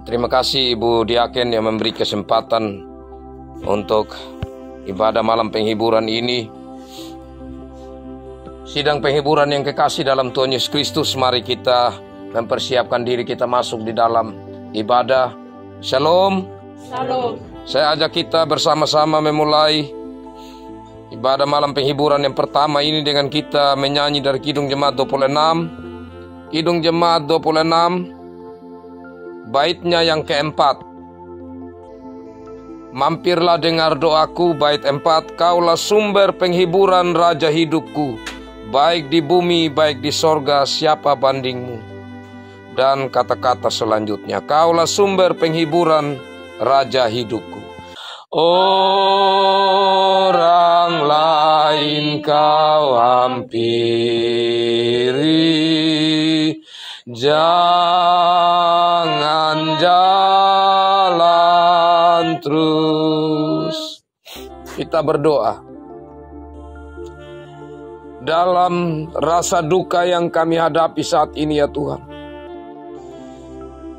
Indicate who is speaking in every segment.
Speaker 1: Terima kasih Ibu Diaken yang memberi kesempatan untuk ibadah malam penghiburan ini. Sidang penghiburan yang kekasih dalam Tuhan Yesus Kristus, mari kita mempersiapkan diri kita masuk di dalam ibadah. Shalom.
Speaker 2: Shalom.
Speaker 1: Saya ajak kita bersama-sama memulai ibadah malam penghiburan yang pertama ini dengan kita menyanyi dari Kidung Jemaat 26. Kidung Jemaat 26, baitnya yang keempat. Mampirlah dengar doaku, bait 4. Kaulah sumber penghiburan raja hidupku, baik di bumi baik di sorga, siapa bandingmu? Dan kata-kata selanjutnya, kaulah sumber penghiburan raja hidupku. Orang lain kau hampiri, jangan jalan terus. Kita berdoa. Dalam rasa duka yang kami hadapi saat ini ya Tuhan,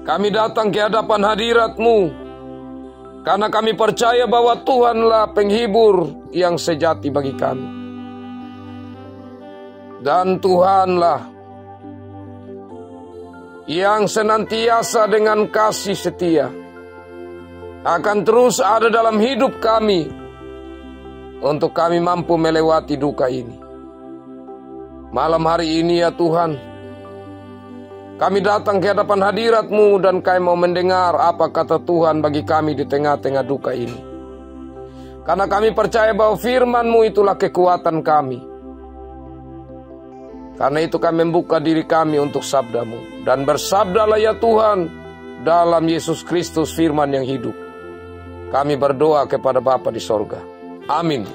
Speaker 1: kami datang ke hadapan hadirat-Mu karena kami percaya bahwa Tuhanlah penghibur yang sejati bagi kami. Dan Tuhanlah yang senantiasa dengan kasih setia akan terus ada dalam hidup kami untuk kami mampu melewati duka ini. Malam hari ini ya Tuhan, kami datang ke hadapan hadirat-Mu dan kami mau mendengar apa kata Tuhan bagi kami di tengah-tengah duka ini. Karena kami percaya bahwa firman-Mu itulah kekuatan kami. Karena itu kami membuka diri kami untuk sabda-Mu. Dan bersabdalah ya Tuhan dalam Yesus Kristus firman yang hidup. Kami berdoa kepada Bapa di sorga. Amin.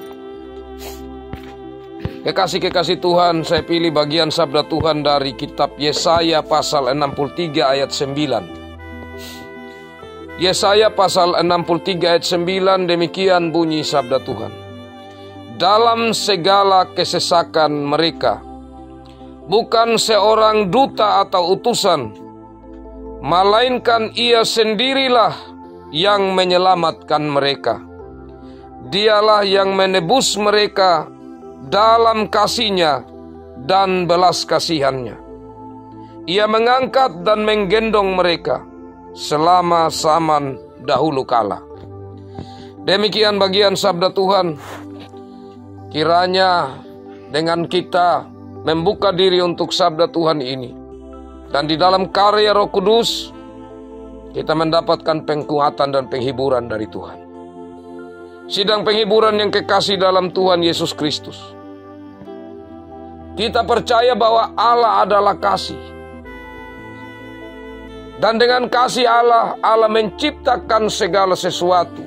Speaker 1: Kekasih-kekasih Tuhan, saya pilih bagian sabda Tuhan dari kitab Yesaya pasal 63 ayat 9. Yesaya pasal 63 ayat 9, demikian bunyi sabda Tuhan. Dalam segala kesesakan mereka, bukan seorang duta atau utusan, melainkan Ia sendirilah yang menyelamatkan mereka. Dialah yang menebus mereka dalam kasih-Nya dan belas kasihan-Nya. Ia mengangkat dan menggendong mereka selama zaman dahulu kala. Demikian bagian sabda Tuhan. Kiranya dengan kita membuka diri untuk sabda Tuhan ini, dan di dalam karya Roh Kudus kita mendapatkan penguatan dan penghiburan dari Tuhan. Sidang penghiburan yang kekasih dalam Tuhan Yesus Kristus, kita percaya bahwa Allah adalah kasih. Dan dengan kasih Allah, Allah menciptakan segala sesuatu,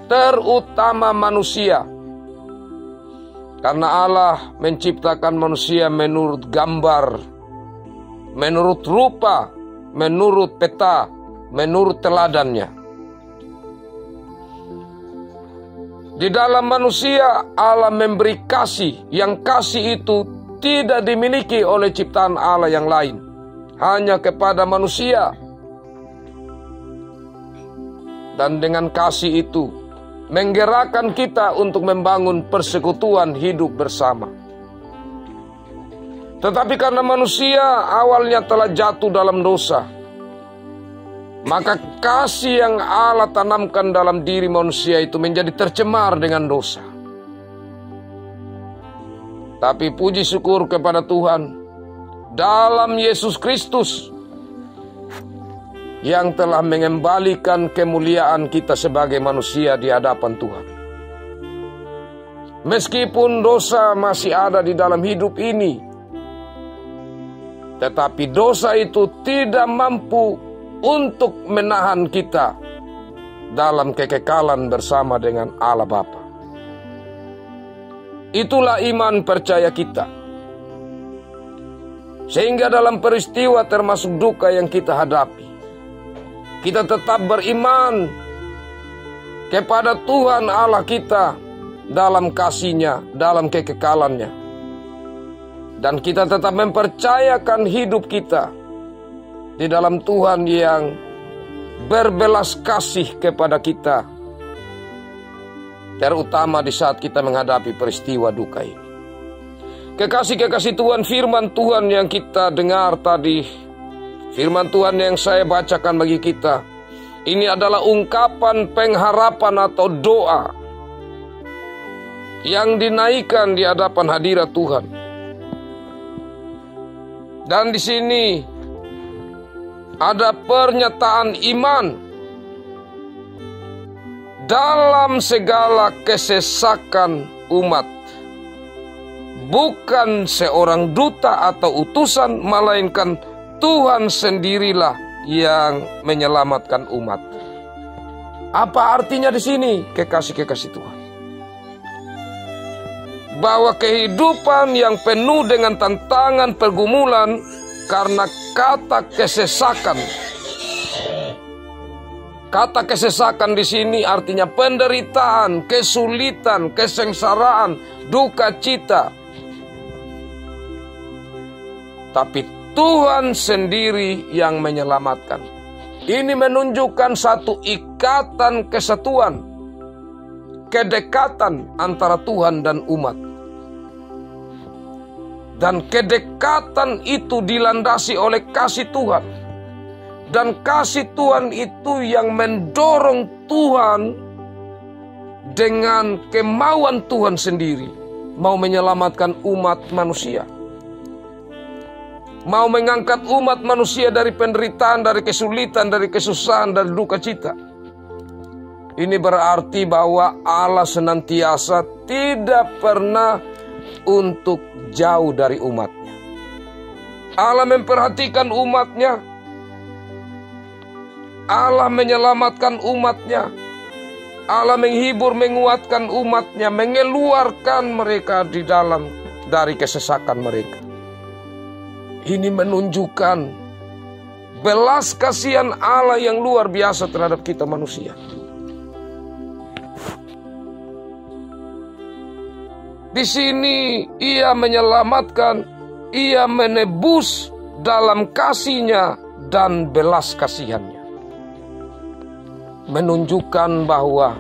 Speaker 1: terutama manusia. Karena Allah menciptakan manusia menurut gambar, menurut rupa, menurut peta, menurut teladannya. Di dalam manusia Allah memberi kasih, yang kasih itu tidak dimiliki oleh ciptaan Allah yang lain, hanya kepada manusia. Dan dengan kasih itu menggerakkan kita untuk membangun persekutuan hidup bersama. Tetapi karena manusia awalnya telah jatuh dalam dosa, maka kasih yang Allah tanamkan dalam diri manusia itu menjadi tercemar dengan dosa. Tapi puji syukur kepada Tuhan, dalam Yesus Kristus yang telah mengembalikan kemuliaan kita sebagai manusia di hadapan Tuhan. Meskipun dosa masih ada di dalam hidup ini, tetapi dosa itu tidak mampu untuk menahan kita dalam kekekalan bersama dengan Allah Bapa. Itulah iman percaya kita. Sehingga dalam peristiwa termasuk duka yang kita hadapi, kita tetap beriman kepada Tuhan Allah kita dalam kasih-Nya, dalam kekekalannya. Dan kita tetap mempercayakan hidup kita di dalam Tuhan yang berbelas kasih kepada kita, terutama di saat kita menghadapi peristiwa duka ini. Kekasih-kekasih Tuhan, firman Tuhan yang kita dengar tadi, firman Tuhan yang saya bacakan bagi kita, ini adalah ungkapan pengharapan atau doa yang dinaikkan di hadapan hadirat Tuhan. Dan di sini ada pernyataan iman dalam segala kesesakan umat. Bukan seorang duta atau utusan, melainkan Tuhan sendirilah yang menyelamatkan umat. Apa artinya di sini, kekasih-kekasih Tuhan? Bahwa kehidupan yang penuh dengan tantangan, pergumulan karena kata kesesakan. Kata kesesakan di sini artinya penderitaan, kesulitan, kesengsaraan, duka cita. Tapi Tuhan sendiri yang menyelamatkan. Ini menunjukkan satu ikatan kesatuan, kedekatan antara Tuhan dan umat. Dan kedekatan itu dilandasi oleh kasih Tuhan. Dan kasih Tuhan itu yang mendorong Tuhan dengan kemauan Tuhan sendiri mau menyelamatkan umat manusia. Mau mengangkat umat manusia dari penderitaan, dari kesulitan, dari kesusahan, dari duka cita. Ini berarti bahwa Allah senantiasa tidak pernah untuk jauh dari umatnya. Allah memperhatikan umatnya. Allah menyelamatkan umatnya. Allah menghibur, menguatkan umatnya, mengeluarkan mereka dari kesesakan mereka. Ini menunjukkan belas kasihan Allah yang luar biasa terhadap kita manusia. Di sini Ia menyelamatkan, Ia menebus dalam kasih-Nya dan belas kasihan-Nya. Menunjukkan bahwa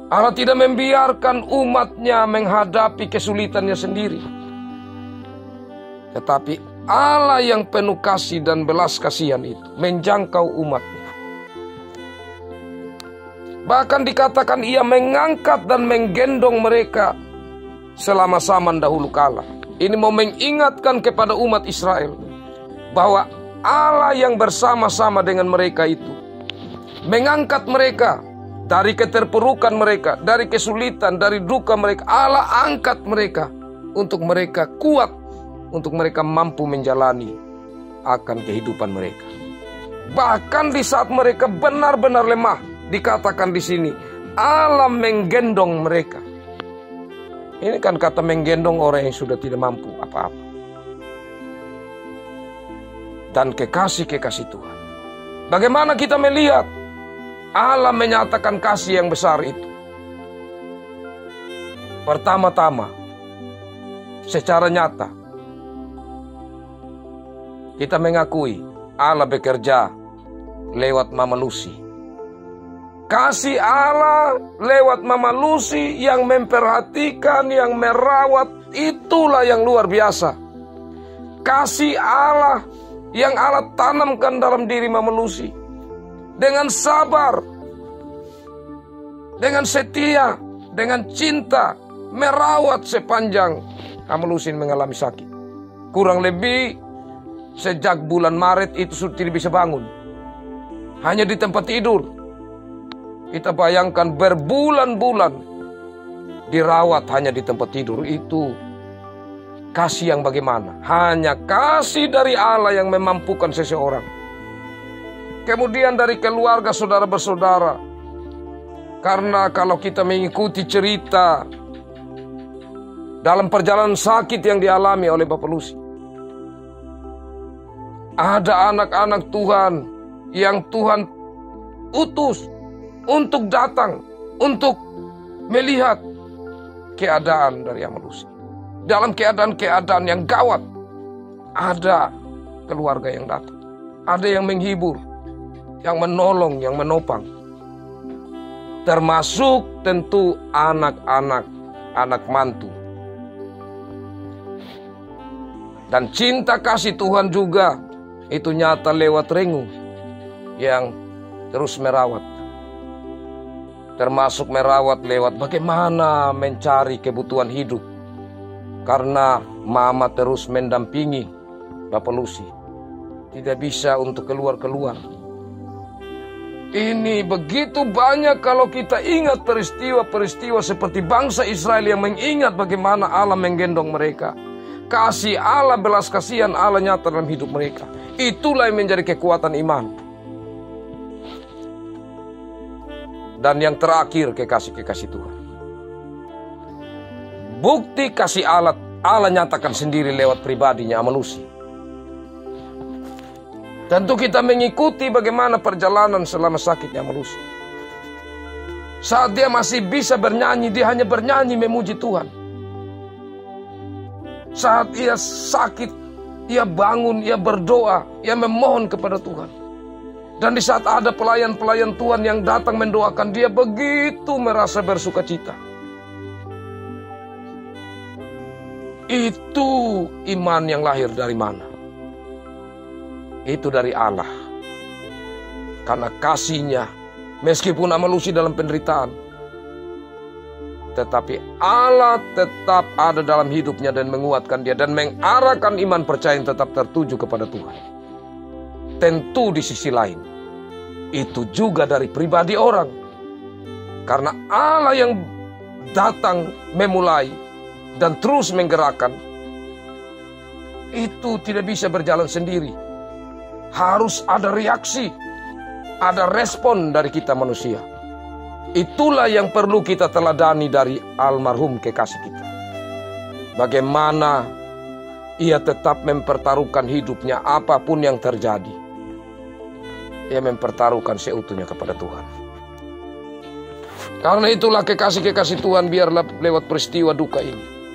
Speaker 1: Allah tidak membiarkan umat-Nya menghadapi kesulitannya sendiri. Tetapi Allah yang penuh kasih dan belas kasihan itu menjangkau umatnya. Bahkan dikatakan Ia mengangkat dan menggendong mereka selama zaman dahulu kala. Ini mau mengingatkan kepada umat Israel bahwa Allah yang bersama-sama dengan mereka itu mengangkat mereka dari keterpurukan mereka, dari kesulitan, dari duka mereka. Allah angkat mereka untuk mereka kuat, untuk mereka mampu menjalani akan kehidupan mereka. Bahkan di saat mereka benar-benar lemah, dikatakan di sini Allah menggendong mereka. Ini kan kata menggendong orang yang sudah tidak mampu apa-apa. Dan kekasih-kekasih Tuhan, bagaimana kita melihat Allah menyatakan kasih yang besar itu? Pertama-tama, secara nyata, kita mengakui Allah bekerja lewat Mama Lucy. Kasih Allah lewat Mama Lucy yang memperhatikan, yang merawat, itulah yang luar biasa. Kasih Allah yang Allah tanamkan dalam diri Mama Lucy. Dengan sabar, dengan setia, dengan cinta, merawat sepanjang Mama Lucy mengalami sakit. Kurang lebih sejak bulan Maret itu sudah tidak bisa bangun. Hanya di tempat tidur. Kita bayangkan berbulan-bulan dirawat hanya di tempat tidur. Itu kasih yang bagaimana? Hanya kasih dari Allah yang memampukan seseorang. Kemudian dari keluarga saudara bersaudara. Karena kalau kita mengikuti cerita dalam perjalanan sakit yang dialami oleh Bapak Lucy, ada anak-anak Tuhan yang Tuhan utus untuk datang, untuk melihat keadaan dari Mama Lucy. Dalam keadaan-keadaan yang gawat, ada keluarga yang datang, ada yang menghibur, yang menolong, yang menopang. Termasuk tentu anak-anak, anak mantu. Dan cinta kasih Tuhan juga itu nyata lewat Rengu yang terus merawat. Termasuk merawat lewat bagaimana mencari kebutuhan hidup. Karena mama terus mendampingi Bapak Lucy. Tidak bisa untuk keluar-keluar. Ini begitu banyak kalau kita ingat peristiwa-peristiwa seperti bangsa Israel yang mengingat bagaimana Allah menggendong mereka. Kasih Allah, belas kasihan Allah nyata dalam hidup mereka. Itulah yang menjadi kekuatan iman. Dan yang terakhir, kekasih-kekasih Tuhan. Bukti kasih Allah nyatakan sendiri lewat pribadinya Ama Lucy. Tentu kita mengikuti bagaimana perjalanan selama sakitnya Ama Lucy. Saat dia masih bisa bernyanyi, dia hanya bernyanyi memuji Tuhan. Saat ia sakit, ia bangun, ia berdoa, ia memohon kepada Tuhan. Dan di saat ada pelayan-pelayan Tuhan yang datang mendoakan, dia begitu merasa bersuka cita. Itu iman yang lahir dari mana? Itu dari Allah. Karena kasih-Nya, meskipun Ama Lucy dalam penderitaan, tetapi Allah tetap ada dalam hidupnya dan menguatkan dia dan mengarahkan iman percaya yang tetap tertuju kepada Tuhan. Tentu di sisi lain, itu juga dari pribadi orang. Karena Allah yang datang memulai dan terus menggerakkan, itu tidak bisa berjalan sendiri. Harus ada reaksi, ada respon dari kita manusia. Itulah yang perlu kita teladani dari almarhum kekasih kita. Bagaimana ia tetap mempertaruhkan hidupnya apapun yang terjadi. Ia mempertaruhkan seutuhnya kepada Tuhan. Karena itulah kekasih-kekasih Tuhan, biarlah lewat peristiwa duka ini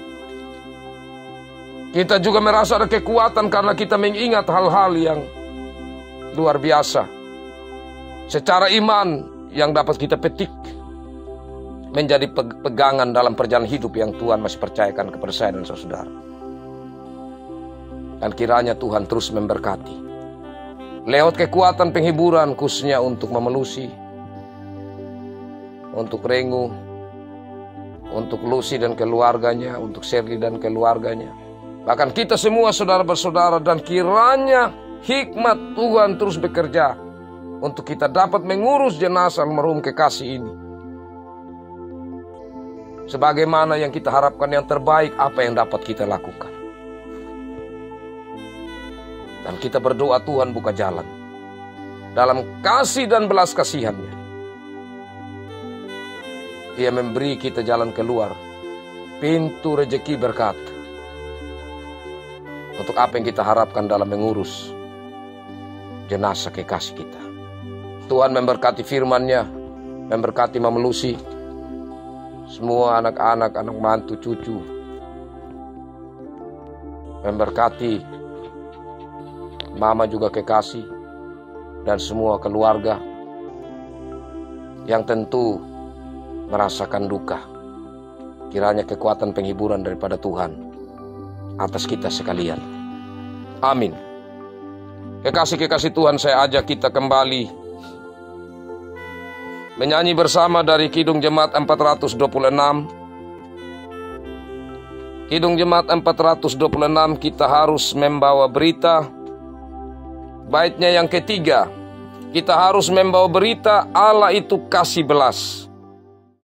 Speaker 1: kita juga merasa ada kekuatan karena kita mengingat hal-hal yang luar biasa secara iman yang dapat kita petik menjadi pegangan dalam perjalanan hidup yang Tuhan masih percayakan kepada saya dan saudara. Dan kiranya Tuhan terus memberkati lewat kekuatan penghiburan khususnya untuk Mama Lucy, untuk Rengu, untuk Lucy dan keluarganya, untuk Shirley dan keluarganya, bahkan kita semua saudara-bersaudara. Dan kiranya hikmat Tuhan terus bekerja untuk kita dapat mengurus jenazah almarhum kekasih ini sebagaimana yang kita harapkan, yang terbaik apa yang dapat kita lakukan. Dan kita berdoa Tuhan buka jalan dalam kasih dan belas kasihan-Nya. Ia memberi kita jalan keluar, pintu rezeki berkat untuk apa yang kita harapkan dalam mengurus jenazah kekasih kita. Tuhan memberkati firman-Nya, memberkati Mama Lucy, semua anak-anak, anak mantu, cucu. Memberkati Mama juga kekasih dan semua keluarga yang tentu merasakan duka. Kiranya kekuatan penghiburan daripada Tuhan atas kita sekalian. Amin. Kekasih-kekasih Tuhan, saya ajak kita kembali menyanyi bersama dari Kidung Jemaat 426. Kidung Jemaat 426, kita harus membawa berita. Baitnya yang ketiga, kita harus membawa berita Allah itu kasih belas.